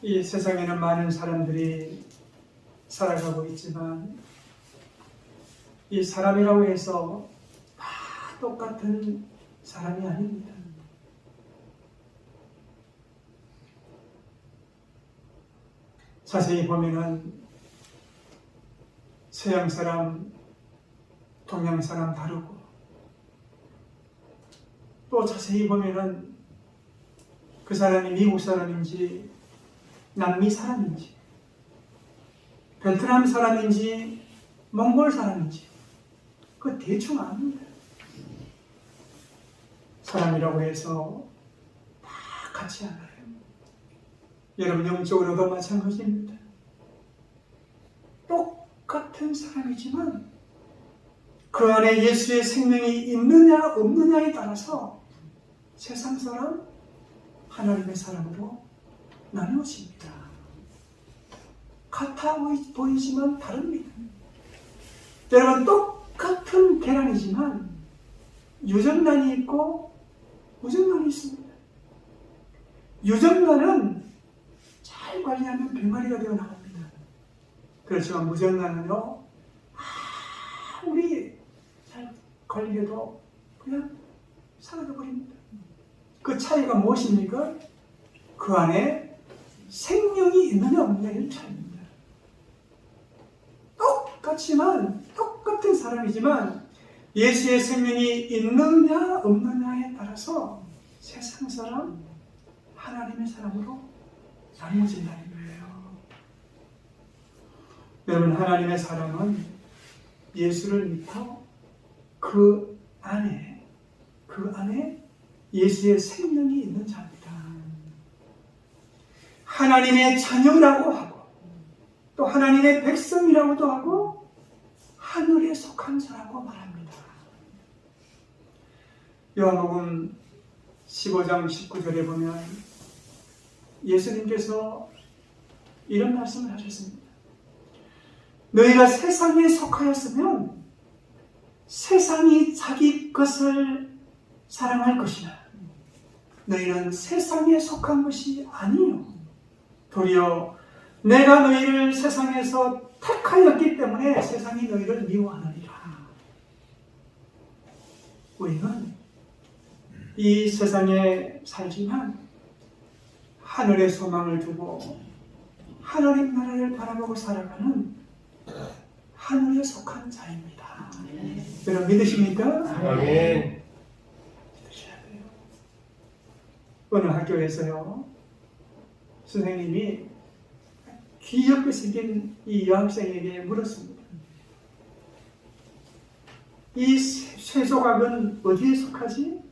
이 세상에는 많은 사람들이 살아가고 있지만 이 사람이라고 해서 다 똑같은 사람이 아닙니다. 자세히 보면은 서양 사람, 동양 사람 다르고, 또 자세히 보면은 그 사람이 미국 사람인지 남미 사람인지 베트남 사람인지 몽골 사람인지 그 대충 압니다. 사람이라고 해서 다 같지 않아요. 여러분 영적으로도 마찬가지입니다. 똑같은 사람이지만 그 안에 예수의 생명이 있느냐 없느냐에 따라서 세상 사람, 하나님의 사람으로 나누어집니다. 같아 보이지만 다릅니다. 여러분 똑같은 계란이지만 유전란이 있고 무전란이 있습니다. 유전란은 잘 관리하면 병아리가 되어 나갑니다. 그렇지만 무전란은요, 아무리 잘 관리해도 그냥 사라져버립니다. 그 차이가 무엇입니까? 그 안에 생명이 있느냐 없느냐의 차이입니다. 똑같은 사람이지만 예수의 생명이 있느냐 없느냐에 따라서 세상 사람, 하나님의 사람으로 나누어진다는 거예요. 여러분, 하나님의 사람은 예수를 믿고 그 안에 예수의 생명이 있는 자입니다. 하나님의 자녀라고 하고 또 하나님의 백성이라고도 하고 하늘에 속한 자라고 말합니다. 요한복음 15장 19절에 보면 예수님께서 이런 말씀을 하셨습니다. 너희가 세상에 속하였으면 세상이 자기 것을 사랑할 것이나 너희는 세상에 속한 것이 아니요 도리어 내가 너희를 세상에서 택하였기 때문에 세상이 너희를 미워하느니라. 우리는 이 세상에 살지만 하늘의 소망을 두고 하나님 나라를 바라보고 살아가는 하늘에 속한 자입니다. 여러분 믿으십니까? 아멘. 믿으셔야 돼요. 어느 학교에서요, 선생님이 귀엽게 생긴 이 여학생에게 물었습니다. 이 쇠조각은 어디에 속하지?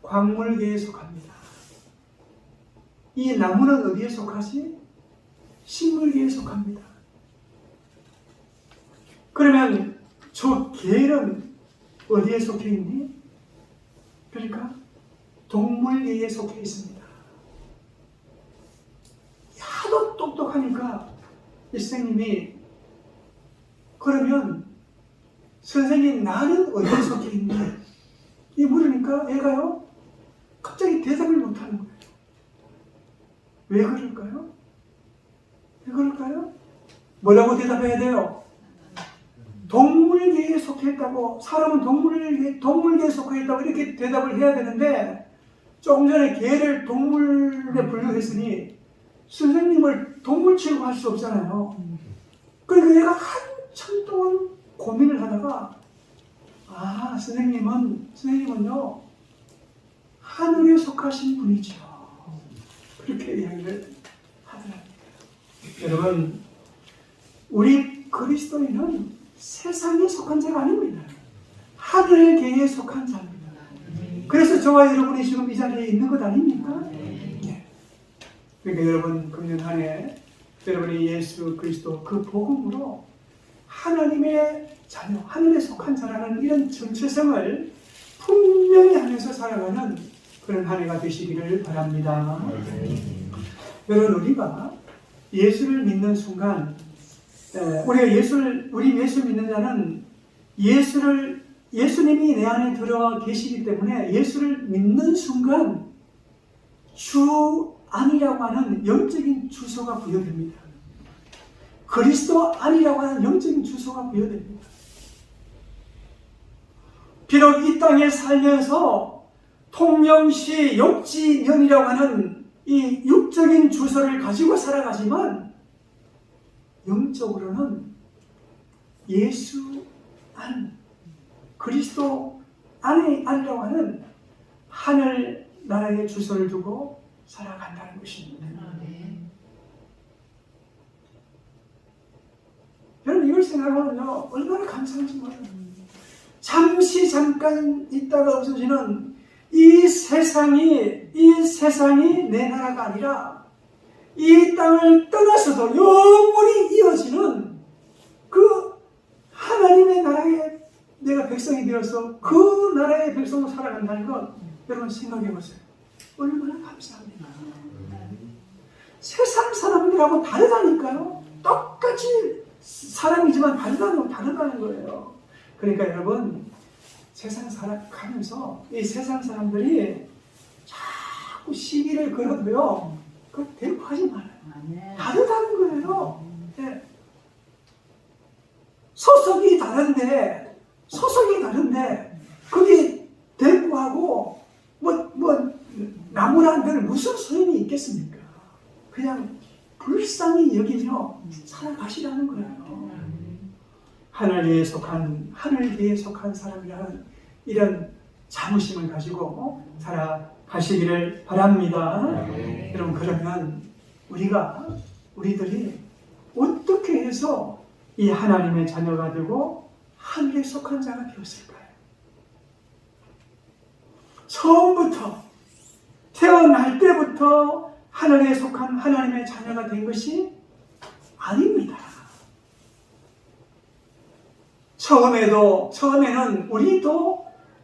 광물계에 속합니다. 이 나무는 어디에 속하지? 식물계에 속합니다. 그러면 저 개는 어디에 속해 있니? 그러니까 동물계에 속해 있습니다. 하도 똑똑하니까 이 선생님이 그러면 선생님 나는 어디에 속해 있니? 이 물으니까 애가요 갑자기 대답을 못하는 거예요. 왜 그럴까요? 왜 그럴까요? 뭐라고 대답해야 돼요? 동물계에 속해 있다고, 사람은 동물계에 속해 있다고 이렇게 대답을 해야 되는데 조금 전에 개를 동물에 분류했으니 선생님을 동물 취급할 수 없잖아요. 그러니까 얘가 한참 동안 고민을 하다가 선생님은요 하늘에 속하신 분이죠. 그렇게 이야기를 하더랍니다. 여러분, 우리 그리스도인은 세상에 속한 자가 아닙니다. 하늘의 계에 속한 자입니다. 그래서 저와 여러분이 지금 이 자리에 있는 것 아닙니까? 네. 그러니까 여러분, 금년 한 해 여러분이 예수 그리스도 그 복음으로 하나님의 자녀, 하늘에 속한 자라는 이런 정체성을 분명히 하면서 살아가는 그런 한 해가 되시기를 바랍니다. 여러분, 우리가 예수를 믿는 순간, 우리 예수를 믿는 자는 예수님이 내 안에 들어와 계시기 때문에 예수를 믿는 순간 주 아니라고 하는 영적인 주소가 부여됩니다. 그리스도 아니라고 하는 영적인 주소가 부여됩니다. 비록 이 땅에 살면서 통영시 욕지년이라고 하는 이 육적인 주소를 가지고 살아가지만 영적으로는 예수 안, 그리스도 아니라고 하는 하늘 나라의 주소를 두고 살아간다는 것입니다. 여러분 이걸 생각하면요 얼마나 감사한지 몰라요. 잠깐 있다가 없어지는 이 세상이 내 나라가 아니라 이 땅을 떠나서도 영원히 이어지는 그 하나님의 나라에 내가 백성이 되어서 그 나라의 백성으로 살아간다는 것 여러분 생각해 보세요. 얼마나 감사합니다. 세상 사람들하고 다르다니까요. 똑같이 사람이지만 다르다는 거예요. 그러니까 여러분 세상 살아가면서 이 세상 사람들이 자꾸 시기를 걸어도요 그걸 대꾸하지 말아요. 다르다는 거예요. 네. 소속이 다른데 그게 대꾸하고 나무란들 무슨 소용이 있겠습니까? 그냥 불쌍히 여기며 살아가시라는 거예요. 하늘에 속한 사람이라는 이런 자부심을 가지고 살아가시기를 바랍니다. 여러분 그러면 우리들이 어떻게 해서 이 하나님의 자녀가 되고 하늘에 속한 자가 되었을까요? 처음부터 태어날 때부터 하늘에 속한 하나님의 자녀가 된 것이 아닙니다. 처음에는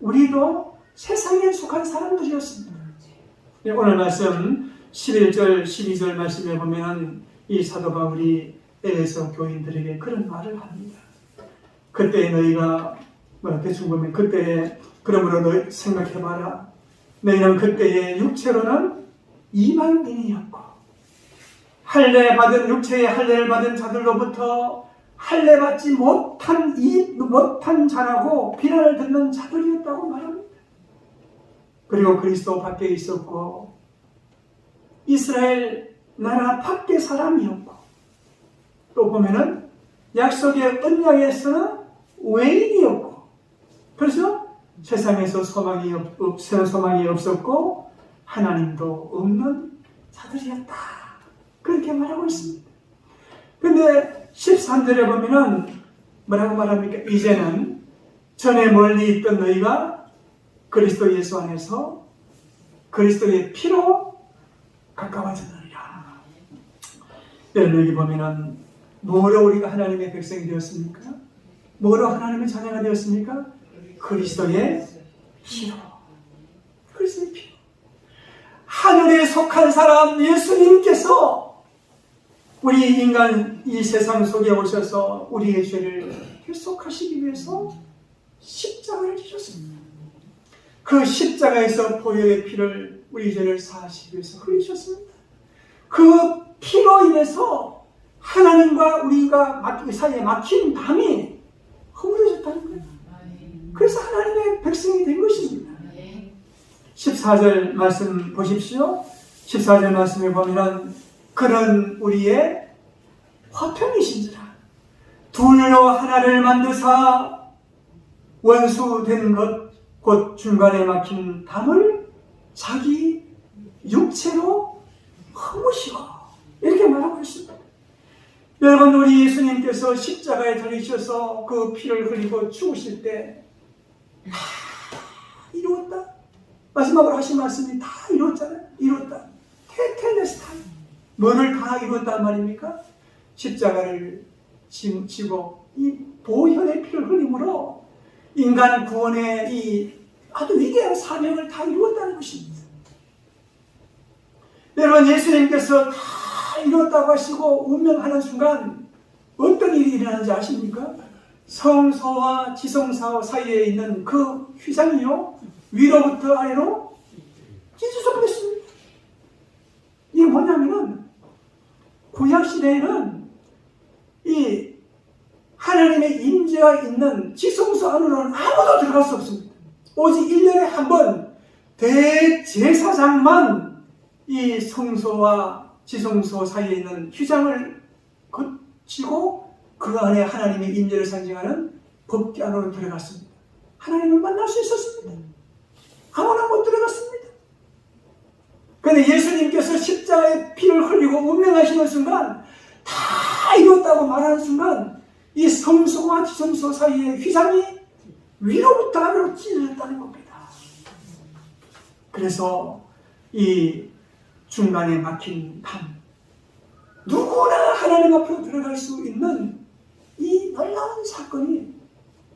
우리도 세상에 속한 사람들이었습니다. 오늘 말씀 11절, 12절 말씀에 보면 이 사도 바울이 에베소 교인들에게 그런 말을 합니다. 그때 너희가 대충 보면 그때에 그러므로 너희 생각해봐라. 너희는 그때에 육체로는 이방인이었고 육체의 할례를 받은 자들로부터 할례받지 못한 자라고 비난을 듣는 자들이었다고 말합니다. 그리고 그리스도 밖에 있었고 이스라엘 나라 밖에 사람이었고 또 보면은 약속의 언약에서는 외인이었고 그래서 세상에서 소망이 없었고 하나님도 없는 자들이었다. 그렇게 말하고 있습니다. 근데 13절에 보면은 뭐라고 말합니까? 이제는 전에 멀리 있던 너희가 그리스도 예수 안에서 그리스도의 피로 가까워졌느니라. 여러분 여기 보면은 뭐로 우리가 하나님의 백성이 되었습니까? 뭐로 하나님의 자녀가 되었습니까? 그리스도의 피로. 그리스도의 피로. 하늘에 속한 사람 예수님께서 우리 인간 이 세상 속에 오셔서 우리의 죄를 해속하시기 위해서 십자가를 지셨습니다. 그 십자가에서 보혈의 피를 우리 죄를 사하시기 위해서 흘리셨습니다. 그 피로 인해서 하나님과 우리가 사이에 막힌 담이 허물어졌다는 거예요. 그래서 하나님의 백성이 된 것입니다. 14절 말씀 보십시오. 14절 말씀에 보면 그는 우리의 화평이신지라 둘로 하나를 만드사 원수 된 것 곧 중간에 막힌 담을 자기 육체로 허무시고 이렇게 말하고 있습니다. 여러분 우리 예수님께서 십자가에 달리셔서 그 피를 흘리고 죽으실 때 다 이루었다. 마지막으로 하신 말씀이 다 이루었잖아요. 이루었다. 테텔레스타. 뭐를 다 이루었단 말입니까? 십자가를 지고 이 보혈의 피를 흘림으로 인간 구원의 이 아주 위대한 사명을 다 이루었다는 것입니다. 여러분 예수님께서 다 이루었다고 하시고 운명하는 순간 어떤 일이 일어나는지 아십니까? 성소와 지성사 사이에 있는 그 휘장이요 위로부터 아래로 찢어져 버렸습니다. 이게 뭐냐면은 구약 시대에는 이 하나님의 임재가 있는 지성소 안으로는 아무도 들어갈 수 없습니다. 오직 1년에 한 번 대제사장만 이 성소와 지성소 사이에 있는 휘장을 거치고 그 안에 하나님의 임재를 상징하는 법궤 안으로 들어갔습니다. 하나님을 만날 수 있었습니다. 아무나 못 들어갔습니다. 그런데 예수님께서 십자가에 피를 흘리고 운명하시는 순간, 다 이뤘다고 말하는 순간 이 성소와 지성소 사이의 휘장이 위로부터 아래로 찢어졌다는 겁니다. 그래서 이 중간에 막힌 담, 누구나 하나님 앞으로 들어갈 수 있는 이 놀라운 사건이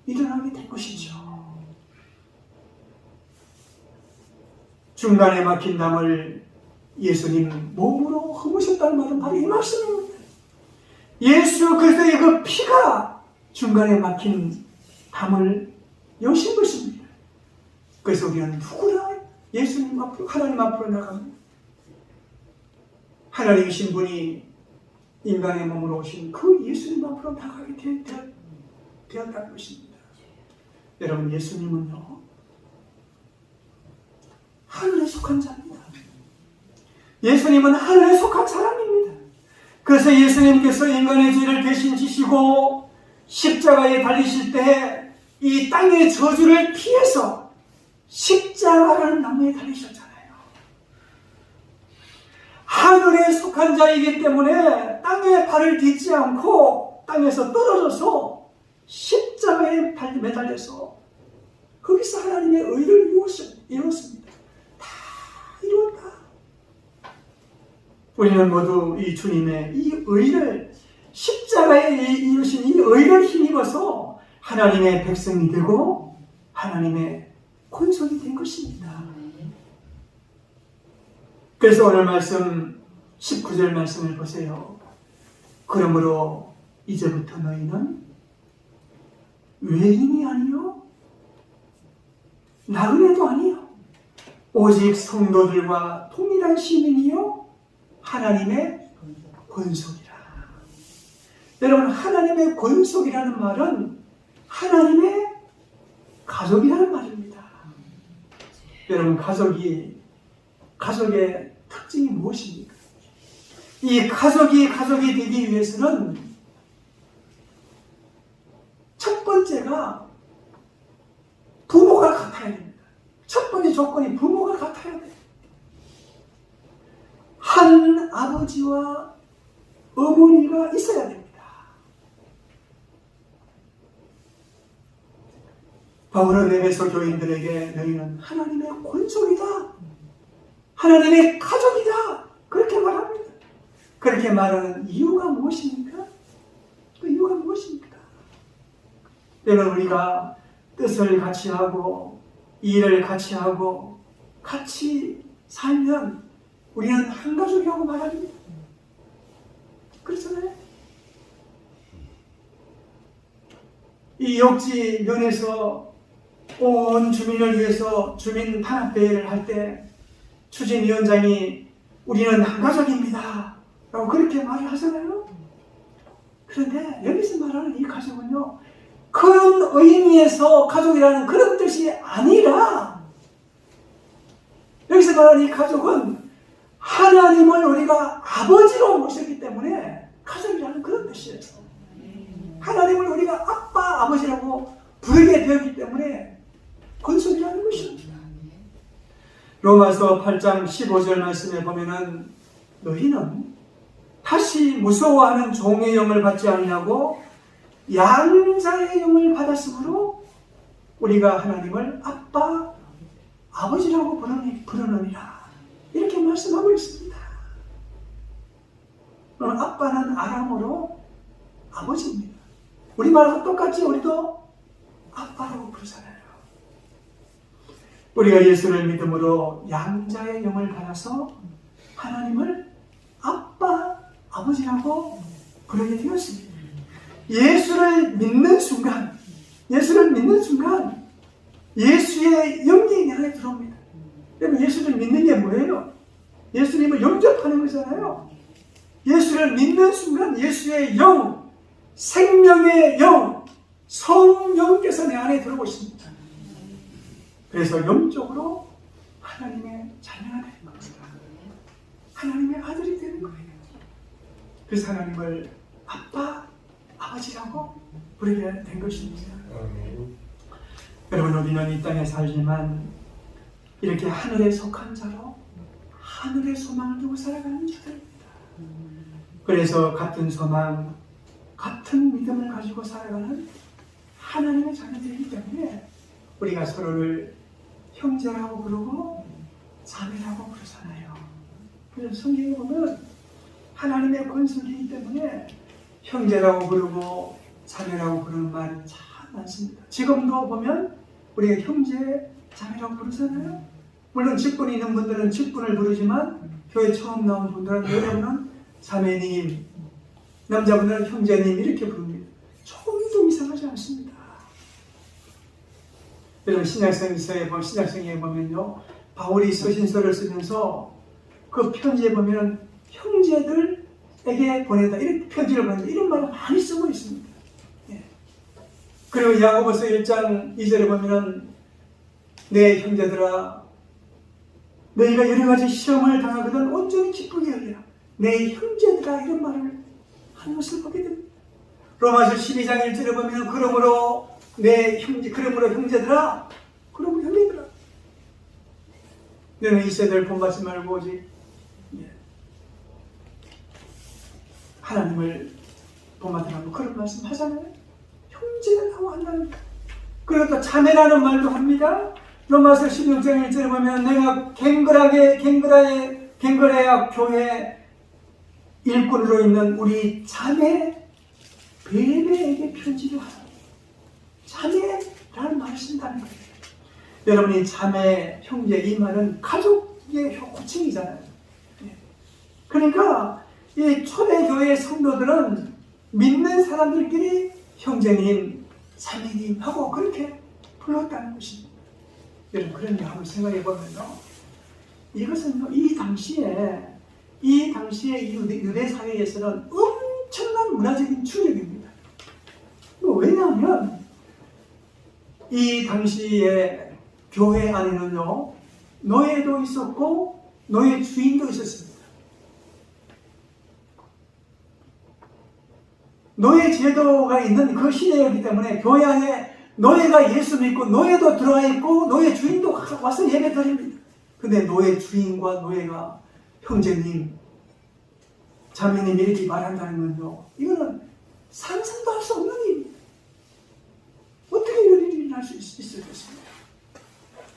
일어나게 된 것이죠. 중간에 막힌 담을 예수님 몸으로 흠으셨다는 말은 바로 이 말씀입니다. 예수 그리스도의 그 피가 중간에 막힌 담을 여신 것입니다. 그래서 우리는 누구나 예수님 앞으로, 하나님 앞으로 나갑니다. 하나님이신 분이 인간의 몸으로 오신 그 예수님 앞으로 나가게 되었다는 것입니다. 여러분, 예수님은요, 하늘에 속한 자입니다. 예수님은 하늘에 속한 사람입니다. 그래서 예수님께서 인간의 죄를 대신 지시고 십자가에 달리실 때 이 땅의 저주를 피해서 십자가라는 나무에 달리셨잖아요. 하늘에 속한 자이기 때문에 땅에 발을 딛지 않고 땅에서 떨어져서 십자가에 매달려서 거기서 하나님의 의를 이루었습니다. 다 이루었다. 우리는 모두 이 주님의 이 의를, 십자가에 이루신 이 의를 힘입어서 하나님의 백성이 되고 하나님의 권속이 된 것입니다. 그래서 오늘 말씀 19절 말씀을 보세요. 그러므로 이제부터 너희는 외인이 아니요 나그네도 아니요 오직 성도들과 동일한 시민이요 하나님의 권속이라. 여러분, 하나님의 권속이라는 말은 하나님의 가족이라는 말입니다. 여러분, 가족의 특징이 무엇입니까? 이 가족이 되기 위해서는 첫 번째가 부모가 같아야 됩니다. 첫 번째 조건이 부모가 같아야 돼요. 한 아버지와 어머니가 있어야 됩니다. 바울은 에베소 교인들에게 너희는 하나님의 권속이다, 하나님의 가족이다, 그렇게 말합니다. 그렇게 말하는 이유가 무엇입니까? 그 이유가 무엇입니까? 여러분, 우리가 뜻을 같이 하고 일을 같이 하고 같이 살면 우리는 한 가족이라고 말합니다. 그렇잖아요. 이 욕지 면에서 온 주민을 위해서 주민 탄압대회를 할 때 추진위원장이 우리는 한 가족입니다 라고 그렇게 말을 하잖아요. 그런데 여기서 말하는 이 가족은요, 그런 의미에서 가족이라는 그런 뜻이 아니라, 여기서 말하는 이 가족은 하나님을 우리가 아버지로 모셨기 때문에 가족이라는 그런 뜻이에요. 하나님을 우리가 아빠, 아버지라고 부르게 되었기 때문에 권속이라는 것입니다. 로마서 8장 15절 말씀에 보면은 너희는 다시 무서워하는 종의 영을 받지 아니하고 양자의 영을 받았으므로 우리가 하나님을 아빠, 아버지라고 부르느니라, 이렇게 말씀하고 있습니다. 아빠는 아람어로 아버지입니다. 우리말하고 똑같이 우리도 아빠라고 부르잖아요. 우리가 예수를 믿음으로 양자의 영을 받아서 하나님을 아빠, 아버지라고 부르게 되었습니다. 예수를 믿는 순간 예수의 영이 내 안에 들어옵니다. 여러분, 예수를 믿는 게 뭐예요? 예수님을 영접하는 거잖아요. 예수를 믿는 순간 예수의 영, 생명의 영, 성령께서 내 안에 들어오십니다. 그래서 영적으로 하나님의 자녀가 되는 겁니다. 하나님의 아들이 되는 거예요. 그래서 하나님을 아빠, 아버지라고 부르게 된 것입니다. 여러분, 우리는 이 땅에 살지만 이렇게 하늘에 속한 자로 하늘의 소망을 두고 살아가는 자들입니다. 그래서 같은 소망, 같은 믿음을 가지고 살아가는 하나님의 자녀들이기 때문에 우리가 서로를 형제라고 부르고 자매라고 부르잖아요. 그래서 성경에 보면 하나님의 권속이기 때문에 형제라고 부르고 자매라고 부르는 말이 참 많습니다. 지금도 보면 우리가 형제, 자매라고 부르잖아요. 물론 직분이 있는 분들은 직분을 부르지만 교회 처음 나온 분들은 여러분은 자매님, 남자분들은 형제님 이렇게 부릅니다. 조금도 이상하지 않습니다. 여러분, 신약성서에 보면요, 바울이 서신서를 쓰면서 그 편지에 보면 형제들에게 보내다, 이렇게 편지를 보낸다, 이런 말을 많이 쓰고 있습니다. 예. 그리고 야고보서 1장 2절에 보면 내 형제들아, 너희가 여러 가지 시험을 당하거든 온전히 기쁘게 하리라. 내 형제들아, 이런 말을 하는 것을 보게 됩니다. 로마서 12장 1절에 보면 그러므로 형제들아, 너는 이 세대를 본받지 말고 오직 하나님을 본받으라고 그런 말씀 하잖아요. 형제라고 한다는, 그리고 또 자매라는 말도 합니다. 로마서 16장 1절에 보면 내가 갱그라야 교회 일꾼으로 있는 우리 자매 베베에게 편지를 하라. 자매라는 말을 쓴다는 거예요. 여러분이 자매, 형제, 이 말은 가족의 호칭이잖아요. 그러니까 이 초대교회 성도들은 믿는 사람들끼리 형제님, 자매님 하고 그렇게 불렀다는 것입니다. 여러분, 그런 일 한번 생각해 보면요, 이것은 이 당시에 이 유대 사회에서는 엄청난 문화적인 충격입니다. 왜냐하면 이 당시에 교회 안에는요, 노예도 있었고 노예 주인도 있었습니다. 노예 제도가 있는 그 시대였기 때문에 교회 안에 노예가 예수 믿고 노예도 들어와 있고 노예 주인도 와서 예배 드립니다. 근데 노예 주인과 노예가 형제님, 자매님 이렇게 말한다는 건요, 이거는 상상도 할 수 없는 일입니다. 어떻게 이런 일이 일어날 수 있을 것입니까?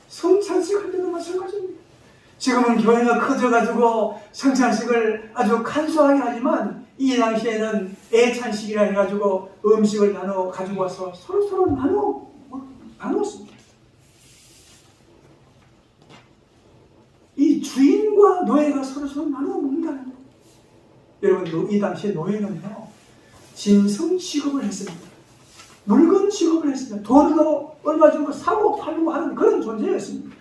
성찬식 할 때도 마찬가지입니다. 지금은 교회가 커져가지고 성찬식을 아주 간소하게 하지만 이 당시에는 애찬식이라 해가지고 음식을 나눠 가지고 와서 서로 나누었습니다. 이 주인과 노예가 서로 나눠 먹는다는 거예요. 여러분, 이 당시에 노예는요, 짐승 취급을 했습니다. 물건 취급을 했습니다. 돈으로 얼마 주고 사고 팔고 하는 그런 존재였습니다.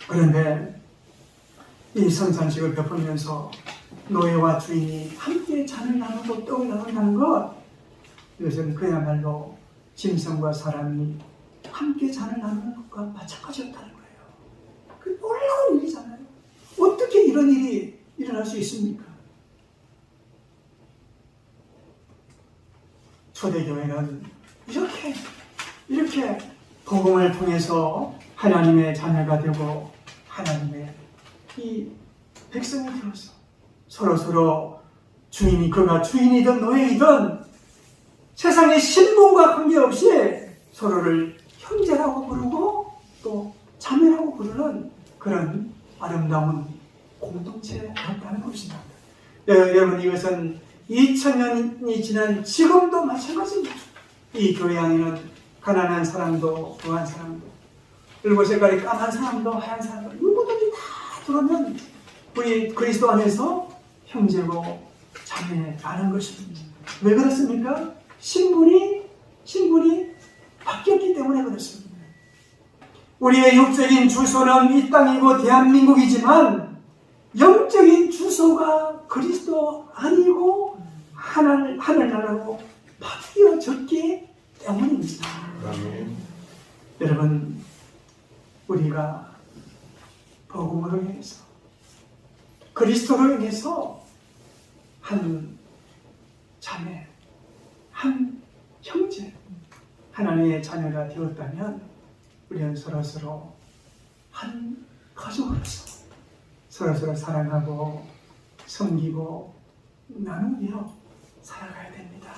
그런데 이 성찬식을 베풀면서 노예와 주인이 함께 잔을 나누고 떡을 나눈다는 것, 이것은 그야말로 짐승과 사람이 함께 잔을 나누는 것과 마찬가지였다는 거예요. 그 놀라운 일이잖아요. 어떻게 이런 일이 일어날 수 있습니까? 초대교회는 이렇게 복음을 통해서 하나님의 자녀가 되고 하나님의 이 백성이 되어서 서로 주인이, 그가 주인이든 노예이든 세상의 신분과 관계없이 서로를 형제라고 부르고 또 자매라고 부르는 그런 아름다운 공동체였다는 것입니다. 여러분, 이것은 2000년이 지난 지금도 마찬가지입니다. 이 교회 안에는 가난한 사람도 부한 사람도 그리고 색깔이 까만 사람도 하얀 사람도 누구든지 다 들어오면 우리 그리스도 안에서 형제고 자매라는 것입니다. 왜 그렇습니까? 신분이 바뀌었기 때문에 그렇습니다. 우리의 육적인 주소는 이 땅이고 대한민국이지만 영적인 주소가 그리스도 아니고 하늘나라로 바뀌어졌기 때문입니다. 여러분, 우리가 복음으로 인해서 그리스도로 인해서 한 자매, 한 형제, 하나님의 자녀가 되었다면 우리는 서로서로 한 가족으로서 서로서로 사랑하고 섬기고 나누며 살아가야 됩니다.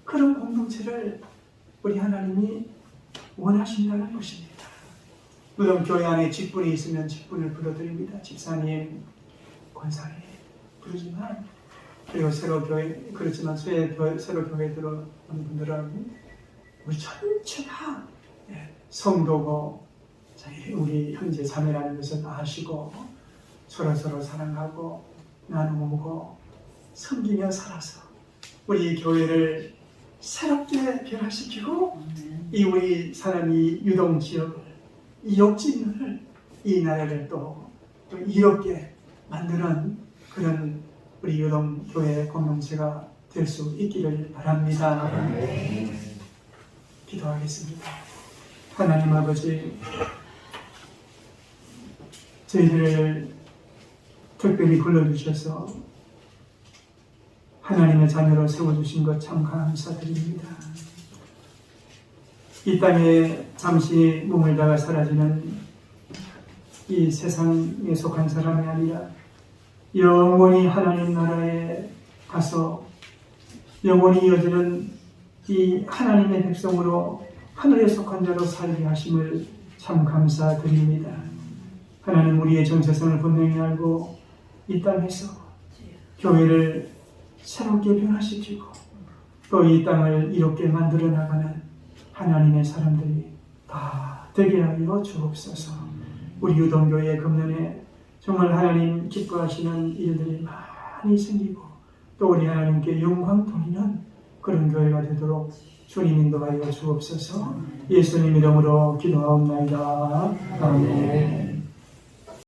그런 공동체를 우리 하나님이 원하신다는 것입니다. 물론 교회 안에 직분이 있으면 직분을 불러드립니다. 집사님, 권사님 부르지만, 그리고 새로 교회 들어온 분들은 우리 전체 다 성도고 우리 형제 자매라는 것을 아시고 서로서로 사랑하고 나누고 섬기며 살아서 우리 교회를 새롭게 변화시키고 이 우리 사는 이 유동 지역을, 이 욕진을, 이 나라를 또 이롭게 만드는 그런 우리 유동 교회 공동체가 될 수 있기를 바랍니다. 기도하겠습니다. 하나님 아버지, 저희들을 특별히 불러주셔서 하나님의 자녀로 세워주신 것 참 감사드립니다. 이 땅에 잠시 머물다가 사라지는 이 세상에 속한 사람이 아니라 영원히 하나님 나라에 가서 영원히 이어지는 이 하나님의 백성으로 하늘에 속한 자로 살게 하심을 참 감사드립니다. 하나님, 우리의 정체성을 분명히 알고 이 땅에서 교회를 새롭게 변화시키고 또 이 땅을 이롭게 만들어 나가는 하나님의 사람들이 다 되게 하여 주옵소서. 우리 유동교회 금년에 정말 하나님 기뻐하시는 일들이 많이 생기고 또 우리 하나님께 영광 돌리는 그런 교회가 되도록 주님 인도하여 주옵소서. 예수님 이름으로 기도하옵나이다. 아멘.